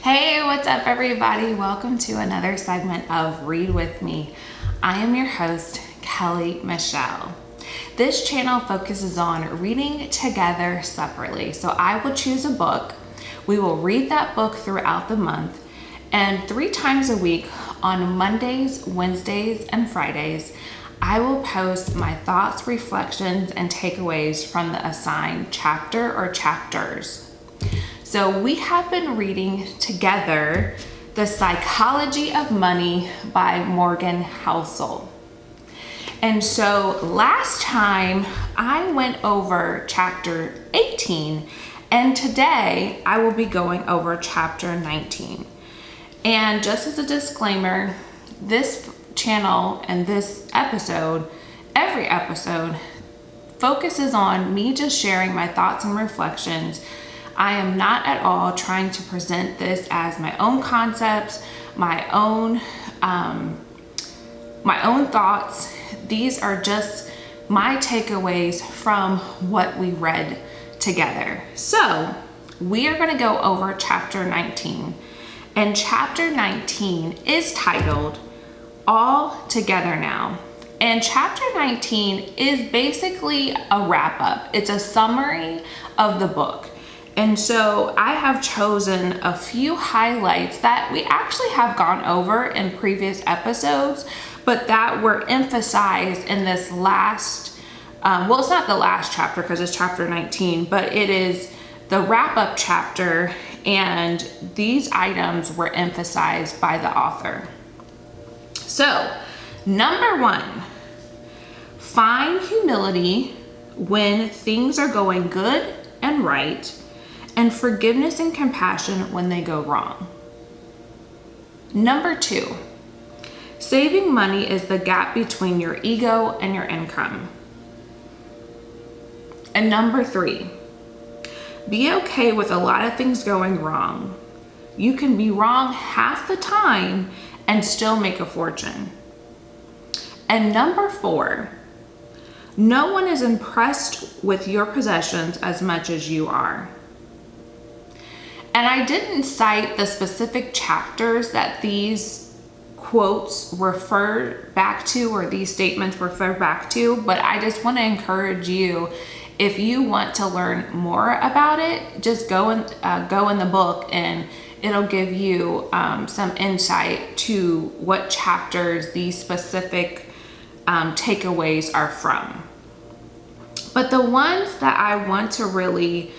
Hey, what's up, everybody? Welcome to another segment of Read With Me. I am your host, Kelly Michelle. This channel focuses on reading together separately. So I will choose a book. We will read that book throughout the month, and 3 times a week on Mondays, Wednesdays, and Fridays, I will post my thoughts, reflections, and takeaways from the assigned chapter or chapters. So we have been reading together The Psychology of Money by Morgan Housel. And so last time I went over chapter 18, and today I will be going over chapter 19. And just as a disclaimer, this channel and this episode, every episode, focuses on me just sharing my thoughts and reflections. I am not at all trying to present this as my own concepts, my own thoughts. These are just my takeaways from what we read together. So we are going to go over chapter 19, and chapter 19 is titled All Together Now. And chapter 19 is basically a wrap up. It's a summary of the book. And so I have chosen a few highlights that we actually have gone over in previous episodes, but that were emphasized in this last, well, it's not the last chapter because it's chapter 19, but it is the wrap-up chapter, and these items were emphasized by the author. So, number 1, find humility when things are going good and right, and forgiveness and compassion when they go wrong. Number 2, saving money is the gap between your ego and your income. And number 3, be okay with a lot of things going wrong. You can be wrong half the time and still make a fortune. And number 4, no one is impressed with your possessions as much as you are. And I didn't cite the specific chapters that these quotes refer back to, or these statements refer back to, but I just want to encourage you, if you want to learn more about it, just go in the book, and it'll give you some insight to what chapters these specific takeaways are from. But the ones that I want to really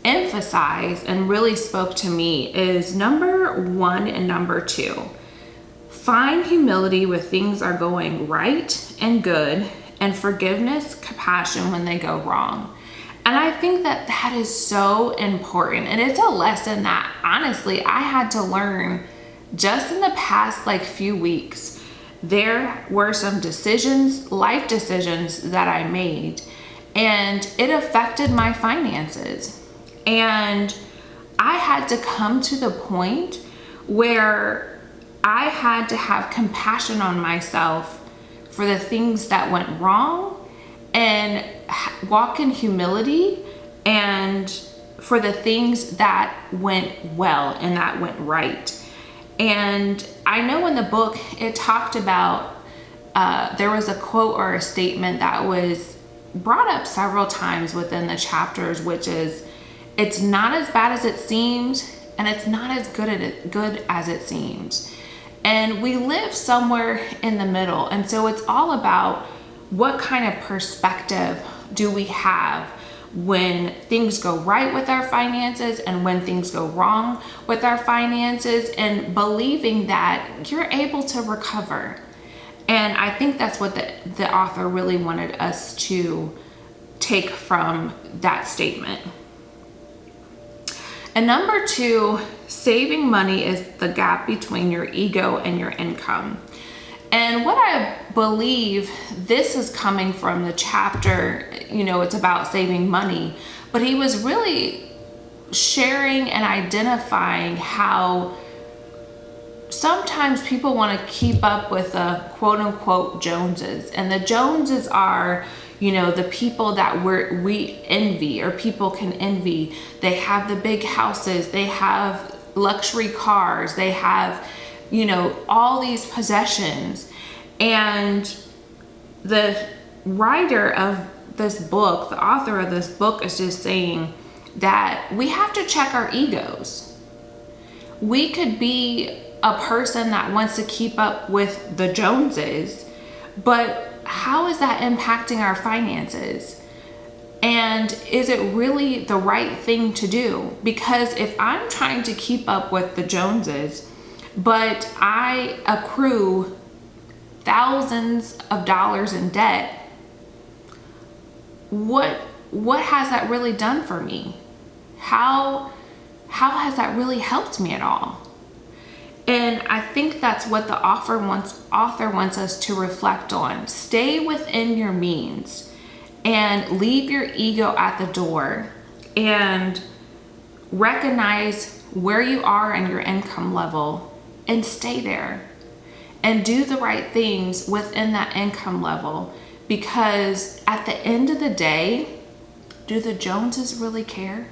emphasize and really spoke to me is number 1 and number 2. Find humility when things are going right and good, and forgiveness, compassion when they go wrong. And I think that that is so important. And it's a lesson that honestly I had to learn just in the past few weeks. There were some decisions, life decisions that I made, and it affected my finances. And I had to come to the point where I had to have compassion on myself for the things that went wrong, and walk in humility, and for the things that went well and that went right. And I know in the book it talked about, there was a quote or a statement that was brought up several times within the chapters, which is, it's not as bad as it seems, and it's not as good as it seems. And we live somewhere in the middle. And so it's all about what kind of perspective do we have when things go right with our finances and when things go wrong with our finances, and believing that you're able to recover. And I think that's what the author really wanted us to take from that statement. And number 2, saving money is the gap between your ego and your income. And what I believe, this is coming from the chapter, it's about saving money, but he was really sharing and identifying how sometimes people want to keep up with the quote unquote Joneses. And the Joneses are, the people that we envy, or people can envy. They have the big houses, they have luxury cars, they have, you know, all these possessions. And the writer of this book, the author of this book, is just saying that we have to check our egos. We could be a person that wants to keep up with the Joneses, but how is that impacting our finances? And is it really the right thing to do? Because if I'm trying to keep up with the Joneses, but I accrue thousands of dollars in debt, what has that really done for me? How has that really helped me at all? And I think that's what the author wants us to reflect on. Stay within your means and leave your ego at the door and recognize where you are in your income level and stay there and do the right things within that income level. Because at the end of the day, do the Joneses really care?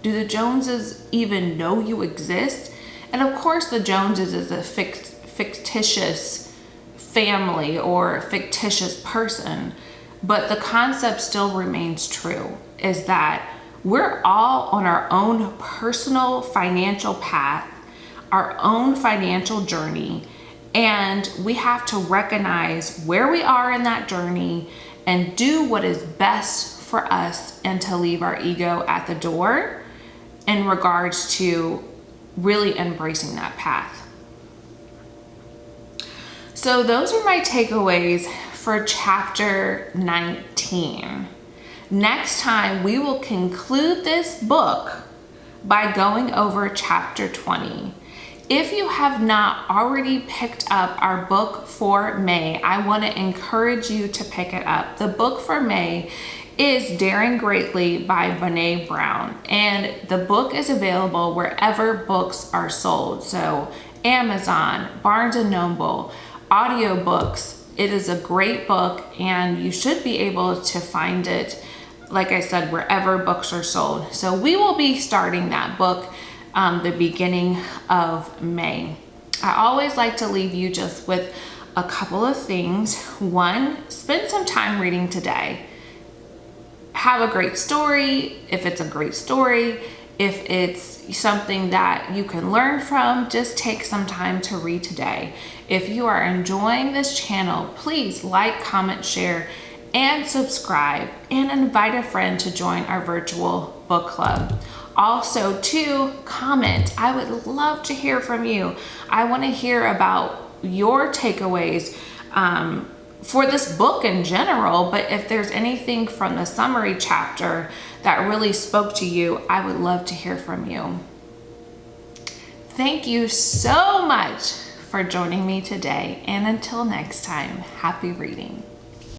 Do the Joneses even know you exist? And of course, the Joneses is a fictitious family or fictitious person, but the concept still remains true, is that we're all on our own personal financial path, our own financial journey, and we have to recognize where we are in that journey and do what is best for us, and to leave our ego at the door in regards to really embracing that path. So those are my takeaways for chapter 19. Next time, we will conclude this book by going over chapter 20. If you have not already picked up our book for May, I want to encourage you to pick it up. The book for May is Daring Greatly by Brene Brown, and the book is available wherever books are sold. So Amazon, Barnes & Noble, audiobooks. It is a great book, and you should be able to find it, like I said, wherever books are sold. So we will be starting that book the beginning of May. I always like to leave you just with a couple of things. One, spend some time reading today. Have a great story. If it's a great story, if it's something that you can learn from, just take some time to read today. If you are enjoying this channel, please like, comment, share, and subscribe, and invite a friend to join our virtual book club. Also, to comment. I would love to hear from you. I want to hear about your takeaways for this book in general, but if there's anything from the summary chapter that really spoke to you, I would love to hear from you. Thank you so much for joining me today, and until next time, happy reading.